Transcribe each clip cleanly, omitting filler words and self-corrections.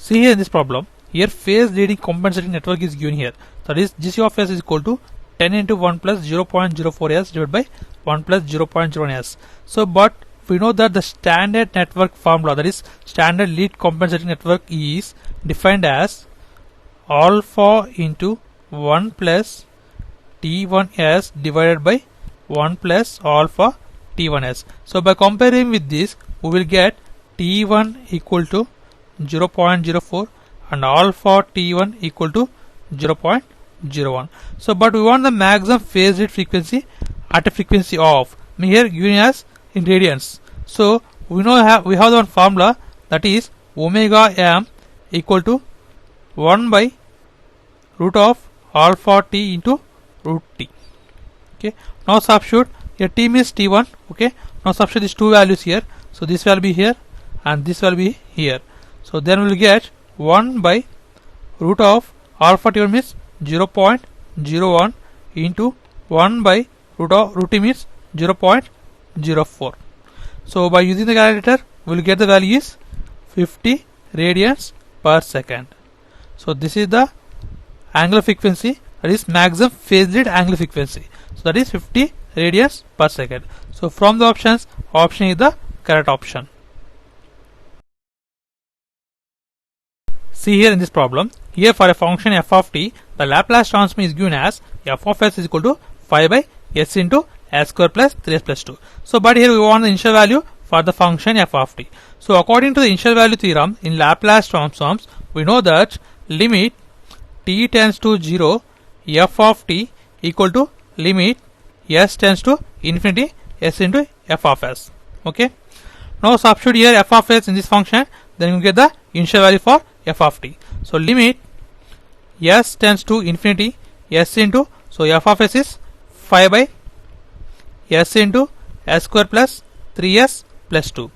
See here in this problem, here phase leading compensating network is given here. That is GC of S is equal to 10 into 1 plus 0.04s divided by 1 plus 0.01s. So but we know that the standard network formula, that is standard lead compensating network, is defined as alpha into 1 plus T1s divided by 1 plus alpha T1s. So by comparing with this, we will get T1 equal to 0.04 and alpha T1 equal to 0.01. So but we want the maximum phase rate frequency at a frequency of, here given as in radians. So we have the one formula, that is omega m equal to 1 by root of alpha t into root t. Okay, now substitute here t means t1. Okay, now substitute these two values here. So this will be here and this will be here. So then we will get 1 by root of alpha t1 means 0.01 into 1 by root t means 0.04. So by using the calculator, we will get the value is 50 radians per second. So this is the angular frequency, that is maximum phase lead angular frequency. So that is 50 radians per second. So from the options, option is the correct option. See here in this problem, here for a function f of t, the Laplace transform is given as f of s is equal to 5 by s into s square plus 3s plus 2. So but here we want the initial value for the function f of t. So according to the initial value theorem in Laplace transforms, we know that limit t tends to 0 f of t equal to limit s tends to infinity s into f of s. Okay, now substitute here f of s in this function, then you get the initial value for f of t. So limit s tends to infinity s into, so f of s is 5 by s into s square plus 3s plus 2.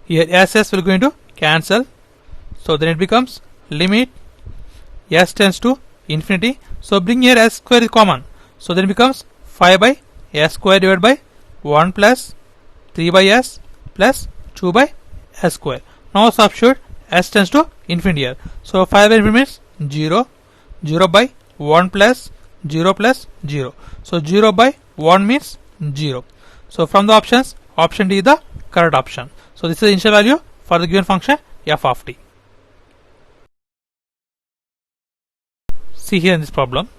Here s will going to cancel, so then it becomes limit s tends to infinity. So bring here s square is common, so then it becomes 5 by s square divided by 1 plus 3 by s plus 2 by s square. Now substitute s tends to infinity here. So 5 by infinity means 0, 0 by 1 plus 0 plus 0. So 0 by 1 means 0. So from the options, option D is the correct option. So this is the initial value for the given function f of t. See here in this problem,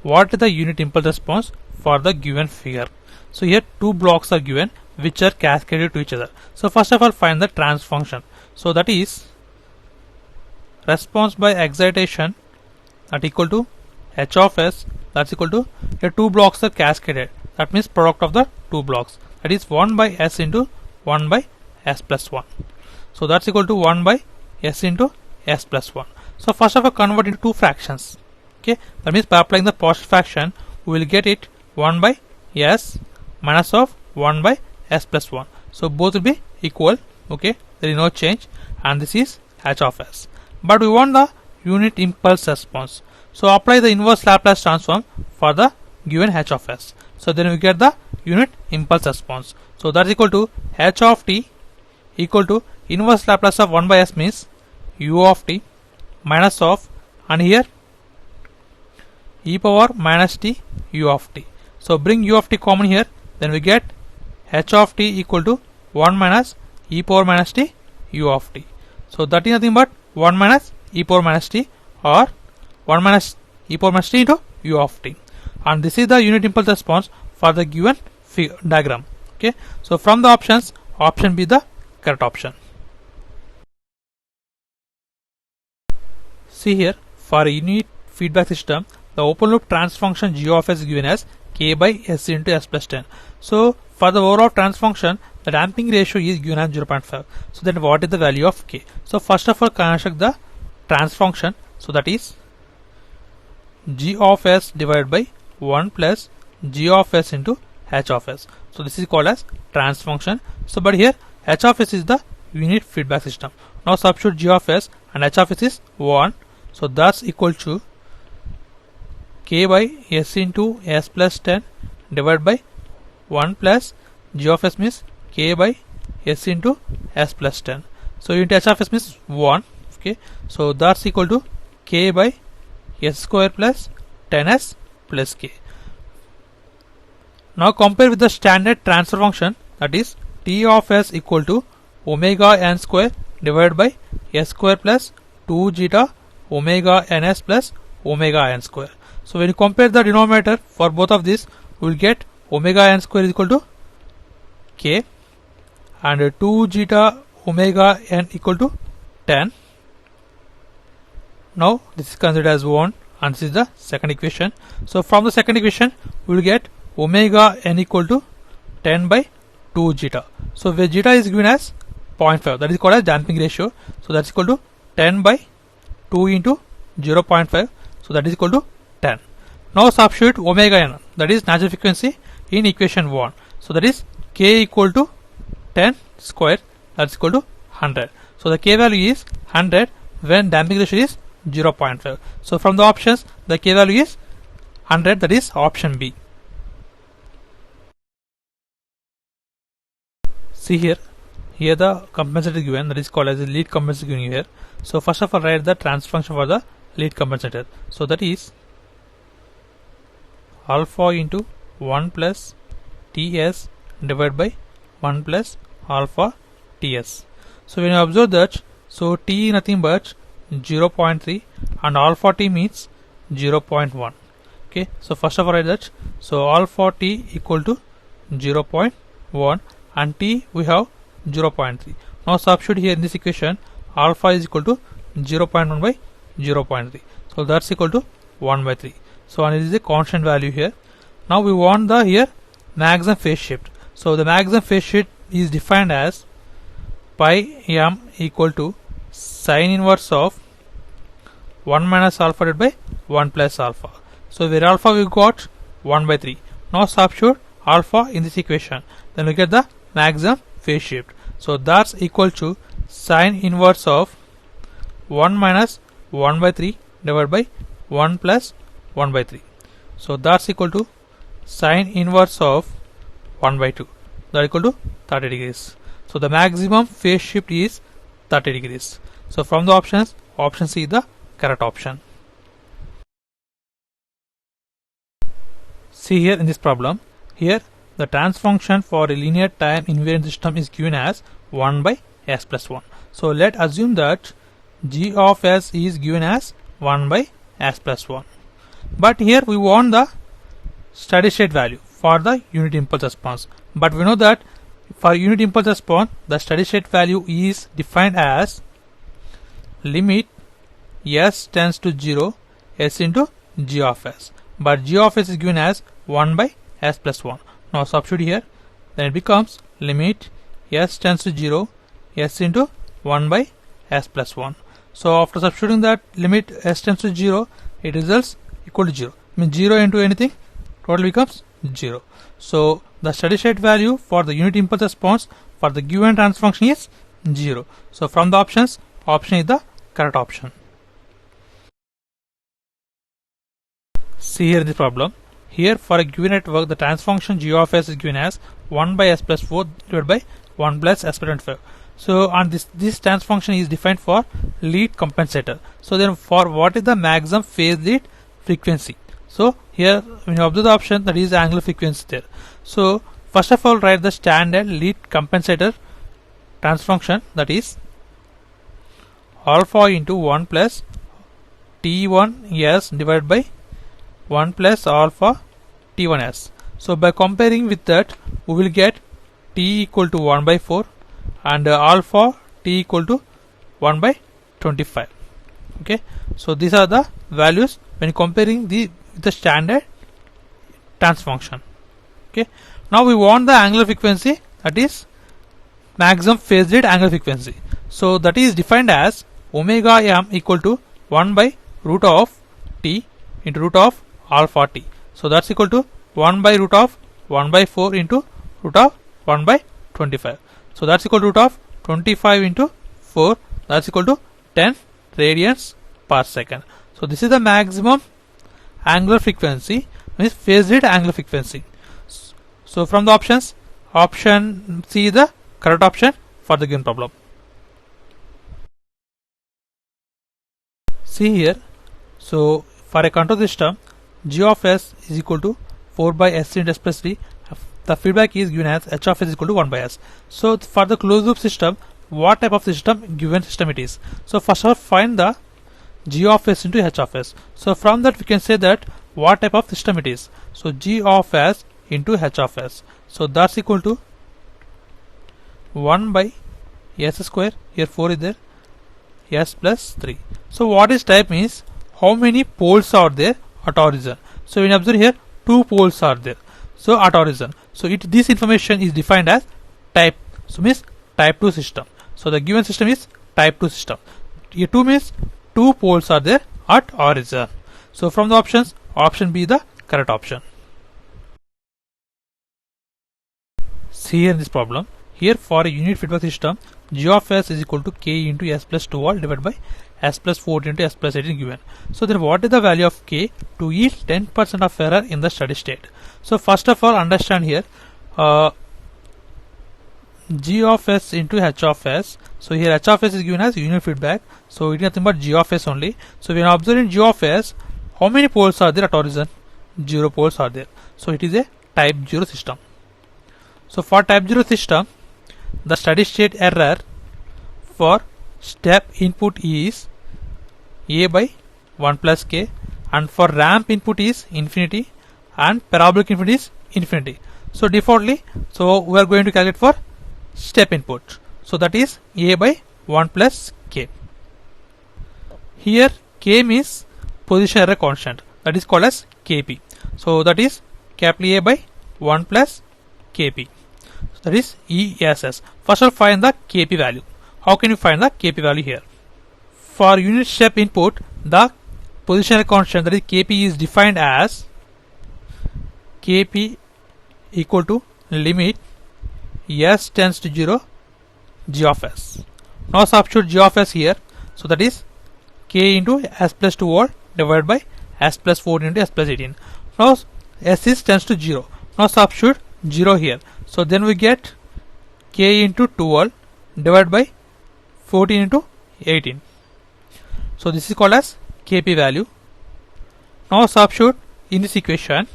what is the unit impulse response for the given figure? So here two blocks are given which are cascaded to each other. So first of all, find the transfer function. So that is response by excitation that equal to h of s, that's equal to, here two blocks are cascaded, that means product of the two blocks, that is 1 by s into 1 by s plus 1. So that's equal to 1 by s into s plus 1. So first of all, convert into two fractions. Okay, that means by applying the positive fraction, we will get it 1 by s minus of 1 by s plus 1. So both will be equal. Okay, there is no change, and this is h of s. But we want the unit impulse response. So apply the inverse Laplace transform for the given h of s. So then we get the unit impulse response. So that is equal to h of t equal to inverse Laplace of 1 by s means u of t minus of, and here e power minus t u of t. So bring u of t common here, then we get h of t equal to 1 minus e power minus t u of t. So that is nothing but 1 minus e power minus t, or 1 minus e power minus t into u of t. And this is the unit impulse response for the given diagram. Okay, so from the options, option B the correct option. See here, for a unit feedback system, the open loop transfer function g of s is given as k by s into s plus 10. So for the overall transfer function, the damping ratio is given as 0.5. So then what is the value of k? So first of all, construct the transfer function. So that is g of s divided by 1 plus g of s into h of s. So this is called as transfer function. So but here h of s is the unit feedback system. Now substitute g of s and h of s is 1. So that's equal to k by s into s plus 10 divided by 1 plus g of s means k by s into s plus 10. So unit h of s means 1. Okay, so that's equal to k by s square plus 10s plus k. Now compare with the standard transfer function, that is T of s equal to omega n square divided by s square plus 2 zeta omega ns plus omega n square. So when you compare the denominator for both of these, we will get omega n square is equal to k and 2 zeta omega n equal to 10. Now this is considered as 1 and this is the second equation. So from the second equation we will get omega n equal to 10 by 2 zeta. So where zeta is given as 0.5, that is called as damping ratio. So that's equal to 10 by 2 into 0.5. So that is equal to 10. Now substitute omega n, that is natural frequency, in equation 1. So that is k equal to 10 square, that's equal to 100. So the k value is 100 when damping ratio is 0.5. So from the options the k value is 100, that is option B. See here the compensator given, that is called as the lead compensator given here. So first of all write the transfer function for the lead compensator. So that is alpha into 1 plus Ts divided by 1 plus alpha Ts. So when you observe that, so T nothing but 0.3 and alpha T means 0.1. Okay, so first of all write that. So alpha T equal to 0.1 and T we have 0.3. Now substitute here in this equation, alpha is equal to 0.1 by 0.3. So that's equal to 1 by 3. So and it is a constant value here. Now we want the here maximum phase shift. So the maximum phase shift is defined as pi m equal to sine inverse of 1 minus alpha divided by 1 plus alpha. So where alpha we got 1 by 3. Now substitute alpha in this equation. Then we get the maximum phase shift. So that's equal to sine inverse of 1 minus 1 by 3 divided by 1 plus 1 by 3. So that's equal to sine inverse of 1 by 2. That equal to 30 degrees. So the maximum phase shift is 30 degrees. So from the options, option C is the correct option. See here in this problem, here the transfer function for a linear time invariant system is given as 1 by s plus 1. So let assume that g of s is given as 1 by s plus 1. But here we want the steady state value for the unit impulse response. But we know that for unit impulse response, the steady state value is defined as limit s tends to 0 s into g of s. But g of s is given as 1 by s plus 1. Now substitute here, then it becomes limit s tends to 0 s into 1 by s plus 1. So after substituting that limit s tends to 0, it results equal to 0. Means 0 into anything, total becomes 0. So the steady state value for the unit impulse response for the given transfer function is 0. So from the options, option is the correct option. See here in this problem. Here for a given network, the transfer function g of s is given as 1 by s plus 4 divided by 1 plus s plus 25. So and this transfer function is defined for lead compensator. So then for what is the maximum phase lead frequency? So here when you observe the option, that is angular frequency there. So first of all write the standard lead compensator transfer function, that is alpha into 1 plus T1s divided by 1 plus alpha T1s. So by comparing with that, we will get T equal to 1 by 4 and alpha T equal to 1 by 25. Okay, so these are the values when comparing the standard transfer function. Okay, now we want the angular frequency, that is maximum phase lead angular frequency. So that is defined as omega m equal to 1 by root of t into root of alpha t. So that's equal to 1 by root of 1 by 4 into root of 1 by 25. So that's equal to root of 25 into 4, that's equal to 10 radians per second. So this is the maximum angular frequency, means phase lead angular frequency. So from the options, option C is the correct option for the given problem. See here, so for a control system, g of s is equal to 4 by s into s plus 3. The feedback is given as h of s is equal to 1 by s. So for the closed loop system, what type of system given system it is? So first of all, find the g of s into h of s. So from that we can say that what type of system it is. So g of s into h of s. So that's equal to 1 by s square, here 4 is there, s plus 3. So what is type means how many poles are there at origin. So when you observe here, 2 poles are there. So at origin. So this information is defined as type. So means type 2 system. So the given system is type 2 system. Here 2 means 2 poles are there at origin. So from the options, option B the correct option. See here in this problem, here for a unit feedback system, g of s is equal to k into s plus 2 all divided by s plus 4 into s plus 18 given. So then what is the value of k to yield 10% of error in the steady state? So first of all, understand here g of s into h of s. So here h of s is given as unit feedback, so it is nothing but g of s only. So when observing g of s, how many poles are there at origin? 0 poles are there. So it is a type 0 system. So for type 0 system, the steady state error for step input is a by 1 plus k, and for ramp input is infinity, and parabolic input is infinity. So defaultly, so we are going to calculate for step input. So that is a by 1 plus k. Here k means position error constant, that is called as kp. So that is capital A by 1 plus kp. So that is ESS. First of all, find the kp value. How can you find the kp value here? For unit step input, the position error constant, that is kp, is defined as kp equal to limit s tends to 0 g of s. Now substitute g of s here. So that is k into s plus 2 all divided by s plus 4 into s plus 18. Now s is tends to 0. Now substitute 0 here. So then we get k into 12 divided by 14 into 18. So this is called as kp value. Now substitute in this equation.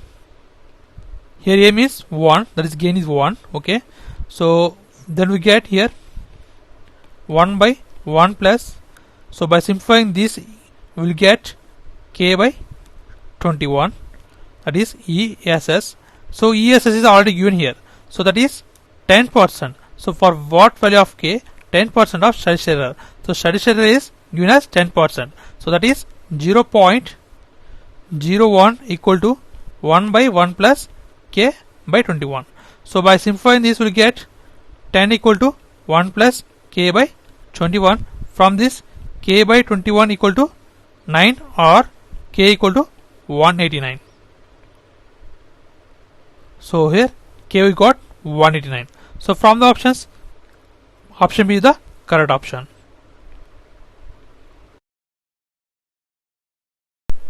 Here a means 1, that is gain is 1. Okay. So then we get here 1 by 1 plus. So by simplifying this, we will get k by 21. That is ESS. So ESS is already given here. So that is 10%. So for what value of k? 10% of steady state error. So steady state error is given as 10%. So that is 0.01 equal to 1 by 1 plus k by 21. So by simplifying this, we will get 10 equal to 1 plus k by 21. From this, k by 21 equal to 9 or k equal to 189. So here k we got 189. So from the options, option B is the correct option.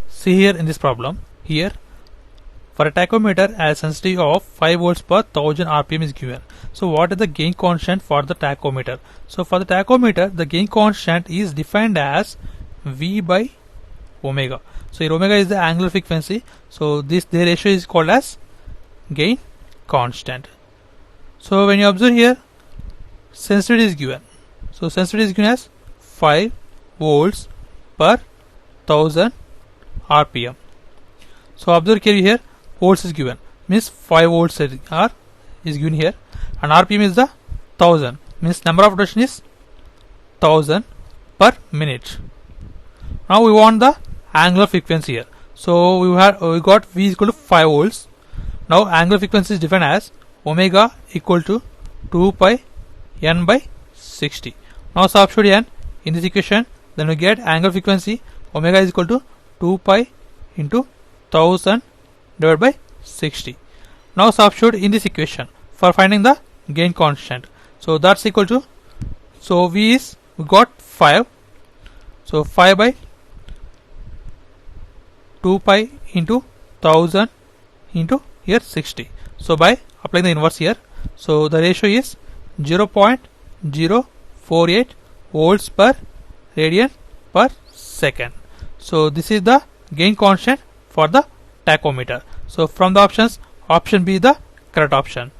See here in this problem, here for a tachometer, a sensitivity of 5 volts per 1000 RPM is given. So what is the gain constant for the tachometer? So for the tachometer, the gain constant is defined as V by omega. So here omega is the angular frequency. So their ratio is called as gain constant. So when you observe here, sensitivity is given. So sensitivity is given as 5 volts per 1000 RPM. So observe here, volts is given, means 5 volts is given here, and RPM is the 1000, means number of rotation is 1000 per minute. Now we want the angular frequency here. So we got V is equal to 5 volts. Now angular frequency is defined as omega equal to 2 pi n by 60. Now substitute n in this equation, then we get angular frequency omega is equal to 2 pi into 1000 divided by 60. Now substitute in this equation for finding the gain constant. So that's equal to, so V is, we got 5. So 5 by 2 pi into 1000 into here 60. So by applying the inverse here, so the ratio is 0.048 volts per radian per second. So this is the gain constant for the tachometer. So from the options, option B is the correct option.